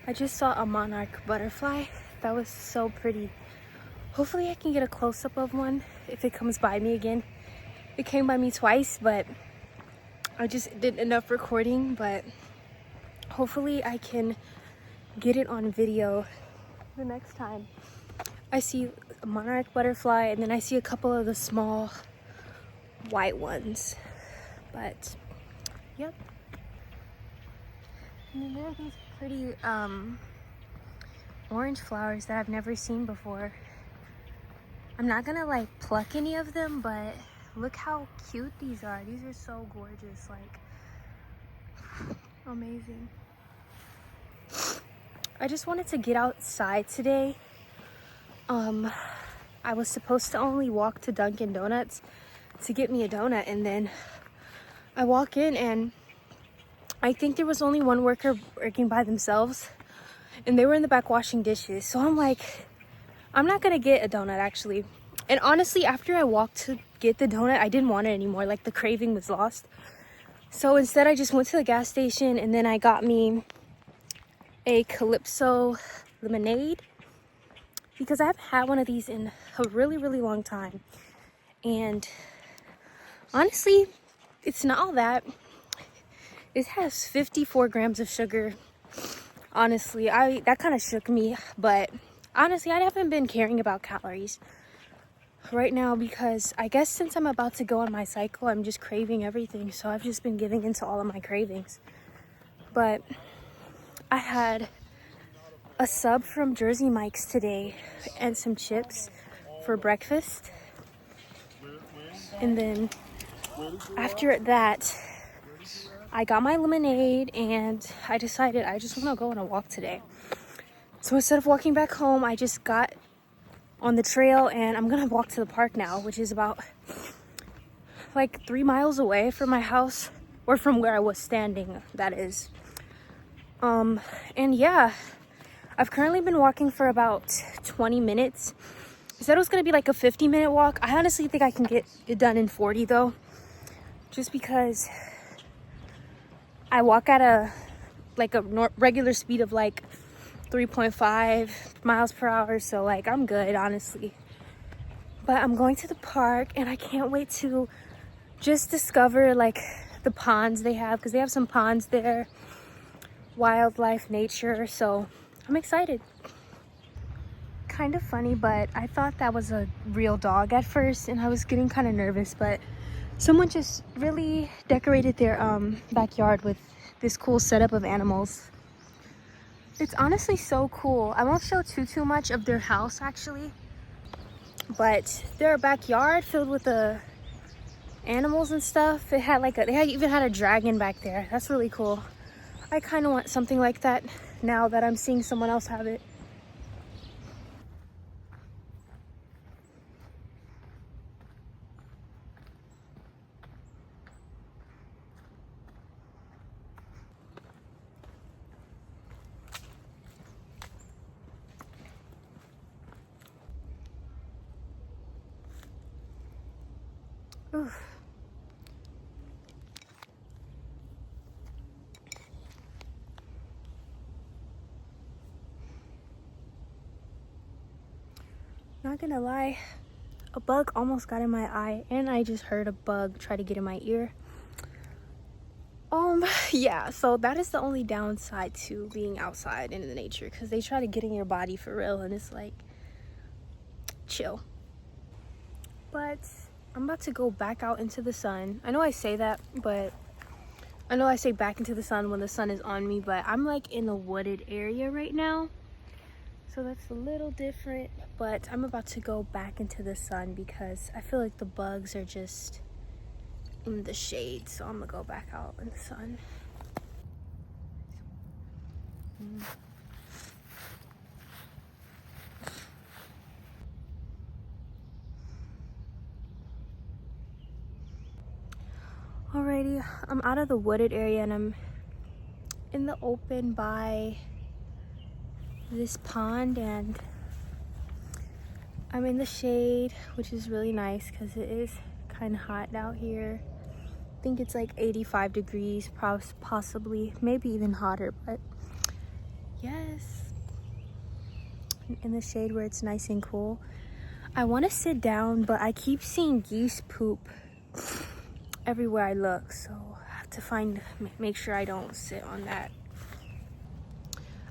I just saw a monarch butterfly. That was so pretty. Hopefully I can get a close-up of one if it comes by me again. It came by me twice, but I just didn't end up recording, but hopefully I can get it on video the next time. I see a monarch butterfly and then I see a couple of the small white ones. But yep. And then there are these pretty orange flowers that I've never seen before. I'm not gonna like pluck any of them, but look how cute these are. These are so gorgeous, like amazing. I just wanted to get outside today. I was supposed to only walk to Dunkin' Donuts to get me a donut, and then I walk in and I think there was only one worker working by themselves and they were in the back washing dishes. So I'm like, I'm not gonna get a donut actually. And honestly, after I walked to get the donut, I didn't want it anymore. Like the craving was lost. So instead I just went to the gas station and then I got me a Calypso lemonade because I haven't had one of these in a really long time. And honestly, it's not all that. It has 54 grams of sugar. Honestly, that kind of shook me, but honestly, I haven't been caring about calories right now because I guess since I'm about to go on my cycle, I'm just craving everything. So I've just been giving into all of my cravings. But I had a sub from Jersey Mike's today and some chips for breakfast. And then after that, I got my lemonade and I decided I just want to go on a walk today. So instead of walking back home, I just got on the trail and I'm gonna walk to the park now, which is about like 3 miles away from my house, or from where I was standing, that is. And yeah, I've currently been walking for about 20 minutes. I said it was gonna be like a 50-minute walk. I honestly think I can get it done in 40 though, just because I walk at a regular speed of like 3.5 miles per hour, so like I'm good honestly. But I'm going to the park and I can't wait to just discover like the ponds they have, because they have some ponds there, wildlife, nature, so I'm excited. Kind of funny, but I thought that was a real dog at first and I was getting kind of nervous, but someone just really decorated their backyard with this cool setup of animals. It's honestly so cool. I won't show too much of their house actually, but their backyard filled with the animals and stuff. It had like they even had a dragon back there. That's really cool. I kind of want something like that now that I'm seeing someone else have it. Oof. Not gonna lie, a bug almost got in my eye and I just heard a bug try to get in my ear. Yeah, so that is the only downside to being outside in the nature, because they try to get in your body for real and it's like, chill. But I'm about to go back out into the sun. I know I say that, but I know I say back into the sun when the sun is on me, but I'm like in a wooded area right now. So that's a little different, but I'm about to go back into the sun because I feel like the bugs are just in the shade. So I'm gonna go back out in the sun. Alrighty, I'm out of the wooded area and I'm in the open by this pond, and I'm in the shade, which is really nice because it is kind of hot out here. I think it's like 85 degrees, possibly, maybe even hotter, but Yes, in the shade where it's nice and cool. I want to sit down, but I keep seeing geese poop everywhere I look, so I have to make sure I don't sit on that.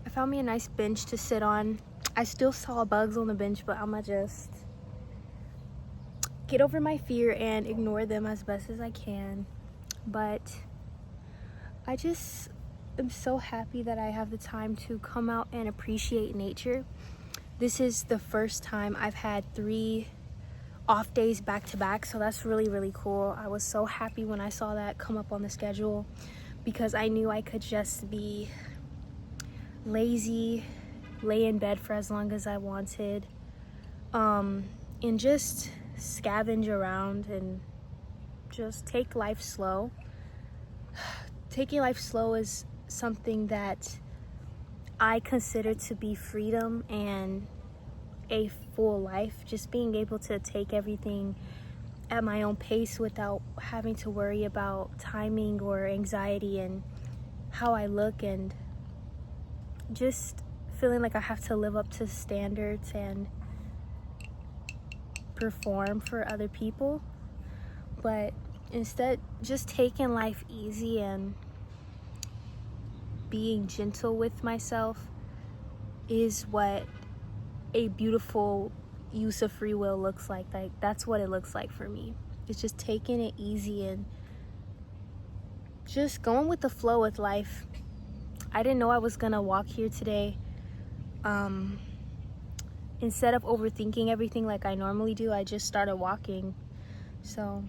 I found me a nice bench to sit on. I still saw bugs on the bench, but I'm gonna just get over my fear and ignore them as best as I can. But I just am so happy that I have the time to come out and appreciate nature. This is the first time I've had 3 off days back to back, so that's really, really cool. I was so happy when I saw that come up on the schedule because I knew I could just be lazy, lay in bed for as long as I wanted, and just scavenge around and just take life slow. Taking life slow is something that I consider to be freedom and a full life. Just being able to take everything at my own pace without having to worry about timing or anxiety and how I look, and just feeling like I have to live up to standards and perform for other people. But instead, just taking life easy and being gentle with myself is what a beautiful use of free will looks like. Like, that's what it looks like for me. It's just taking it easy and just going with the flow with life. I didn't know I was gonna walk here today. Instead of overthinking everything like I normally do, I just started walking. So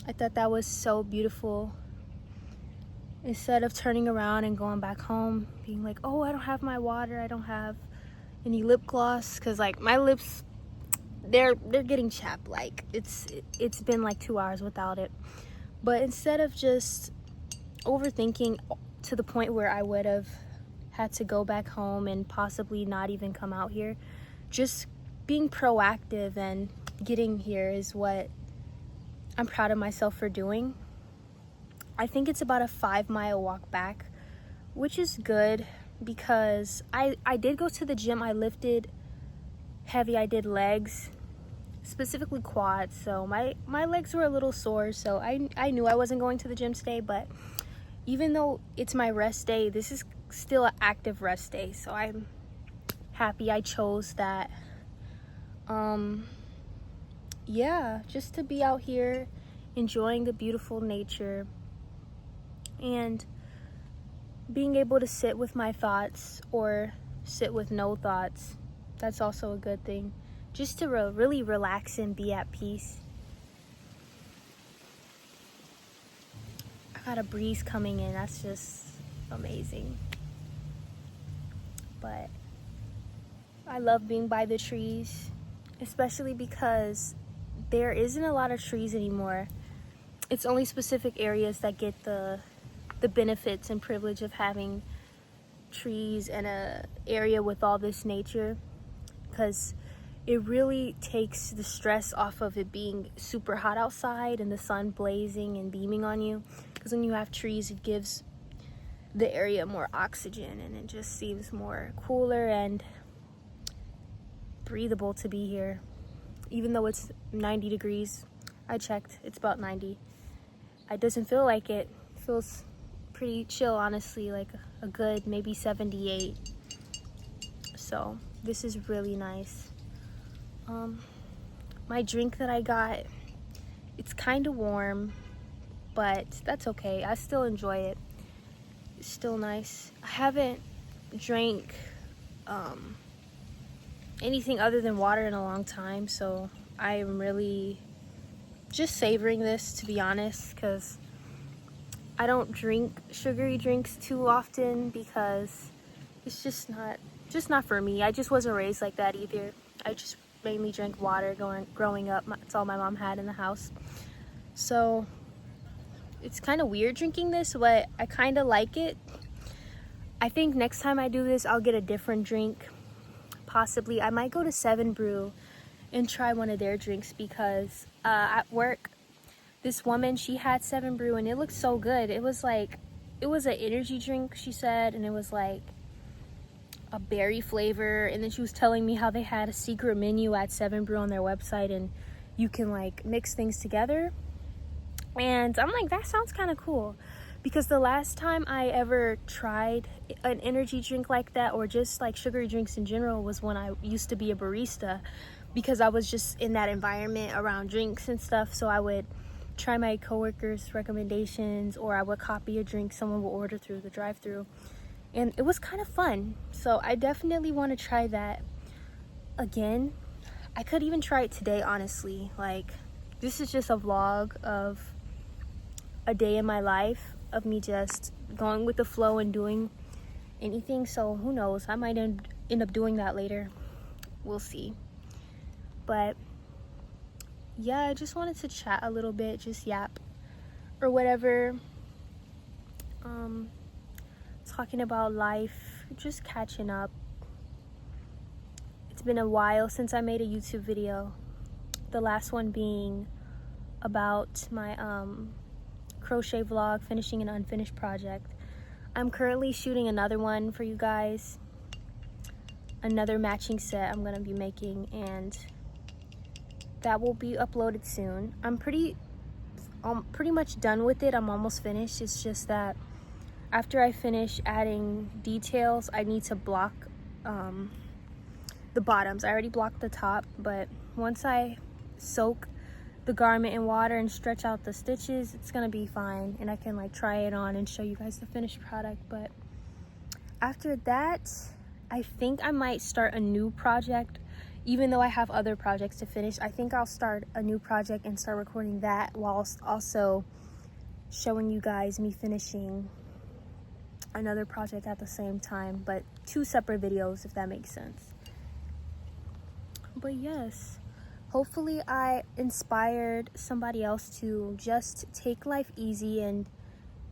I thought that was so beautiful. Instead of turning around and going back home, being like, oh, I don't have my water, I don't have any lip gloss, because like my lips, they're getting chapped. Like it's been like 2 hours without it. But instead of just overthinking to the point where I would have had to go back home and possibly not even come out here, just being proactive and getting here is what I'm proud of myself for doing. I think it's about a 5-mile walk back, which is good because I did go to the gym. I lifted heavy. I did legs, specifically quads. So my legs were a little sore. So I knew I wasn't going to the gym today, but even though it's my rest day, this is still an active rest day. So I'm happy I chose that. Yeah, just to be out here enjoying the beautiful nature and being able to sit with my thoughts or sit with no thoughts. That's also a good thing, just to really relax and be at peace. I got a breeze coming in, that's just amazing. But I love being by the trees, especially because there isn't a lot of trees anymore. It's only specific areas that get the benefits and privilege of having trees and a area with all this nature, because it really takes the stress off of it being super hot outside and the sun blazing and beaming on you. Because when you have trees, it gives the area more oxygen and it just seems more cooler and breathable to be here. Even though it's 90 degrees, I checked, it's about 90. It doesn't feel like it. It feels pretty chill, honestly, like a good maybe 78. So this is really nice. My drink that I got, it's kind of warm, but that's okay. I still enjoy it. It's still nice. I haven't drank anything other than water in a long time, so I am really just savoring this, to be honest, because I don't drink sugary drinks too often because it's just not for me. I just wasn't raised like that either. I just mainly drank water growing up. That's all my mom had in the house. So it's kind of weird drinking this, but I kind of like it. I think next time I do this, I'll get a different drink. Possibly I might go to 7 Brew and try one of their drinks, because at work, this woman, she had 7 Brew and it looked so good. It was an energy drink, she said, and it was like a berry flavor, and then she was telling me how they had a secret menu at 7 Brew on their website, and you can like mix things together. And I'm like, that sounds kind of cool, because the last time I ever tried an energy drink like that, or just like sugary drinks in general, was when I used to be a barista, because I was just in that environment around drinks and stuff. So I would try my coworkers' recommendations, or I would copy a drink someone would order through the drive-thru, and it was kind of fun. So I definitely want to try that again. I could even try it today, honestly. Like, this is just a vlog of a day in my life, of me just going with the flow and doing anything. So who knows, I might end up doing that later. We'll see. But yeah, I just wanted to chat a little bit, just yap or whatever, talking about life, just catching up. It's been a while since I made a YouTube video, the last one being about my crochet vlog, finishing an unfinished project. I'm currently shooting another one for you guys, another matching set I'm gonna be making, and that will be uploaded soon. I'm pretty much done with it. I'm almost finished. It's just that after I finish adding details, I need to block the bottoms. I already blocked the top, but once I soak the garment in water and stretch out the stitches, it's gonna be fine, and I can like try it on and show you guys the finished product. But after that, I think I might start a new project. Even though I have other projects to finish, I think I'll start a new project and start recording that, while also showing you guys me finishing another project at the same time, but 2 separate videos, if that makes sense. But yes, hopefully I inspired somebody else to just take life easy and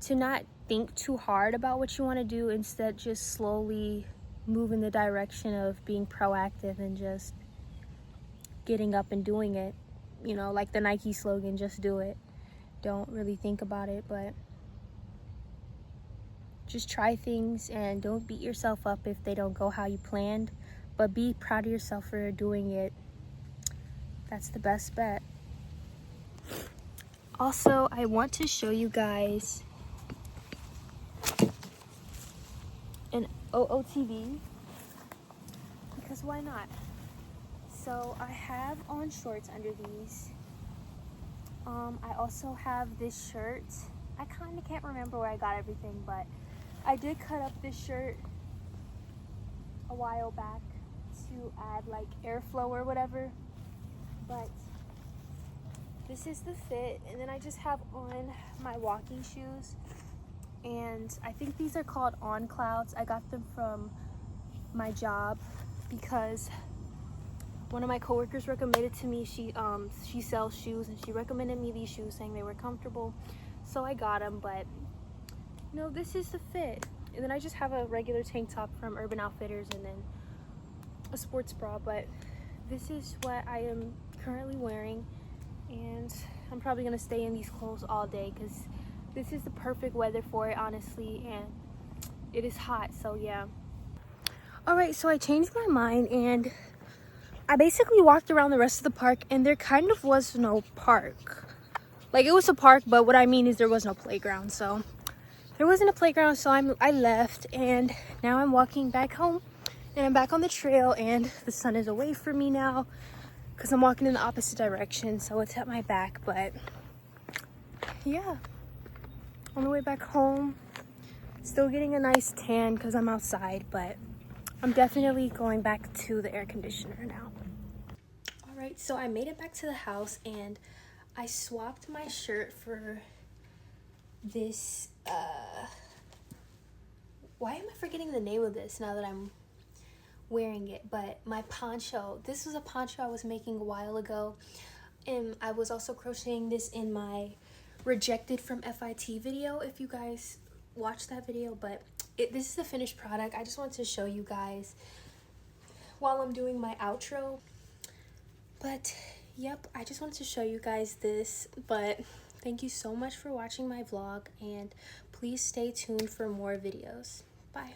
to not think too hard about what you want to do. Instead, just slowly move in the direction of being proactive and just getting up and doing it. You know, like the Nike slogan, just do it. Don't really think about it, but just try things, and don't beat yourself up if they don't go how you planned, but be proud of yourself for doing it. That's the best bet. Also, I want to show you guys an OOTD, because why not? So I have on shorts under these. I also have this shirt. I kind of can't remember where I got everything, but I did cut up this shirt a while back to add like airflow or whatever. But this is the fit, and then I just have on my walking shoes, and I think these are called On Clouds. I got them from my job because one of my coworkers recommended to me. She sells shoes, and she recommended me these shoes, saying they were comfortable, so I got them. But you know, this is the fit. And then I just have a regular tank top from Urban Outfitters, and then a sports bra. But this is what I am currently wearing, and I'm probably gonna stay in these clothes all day because this is the perfect weather for it, honestly, and it is hot. So yeah. All right, so I changed my mind, and I basically walked around the rest of the park, and there kind of was no park. Like, it was a park, but what I mean is there was no playground. So there wasn't a playground, so I left, and now I'm walking back home, and I'm back on the trail, and the sun is away from me now because I'm walking in the opposite direction, so it's at my back. But yeah, on the way back home, still getting a nice tan because I'm outside, but I'm definitely going back to the air conditioner now. All right, so I made it back to the house, and I swapped my shirt for this, why am I forgetting the name of this now that I'm wearing it? But my poncho, this was a poncho I was making a while ago, and I was also crocheting this in my Rejected from FIT video, if you guys watched that video. But this is the finished product. I just wanted to show you guys while I'm doing my outro. But yep, I just wanted to show you guys this. But thank you so much for watching my vlog, and please stay tuned for more videos. Bye.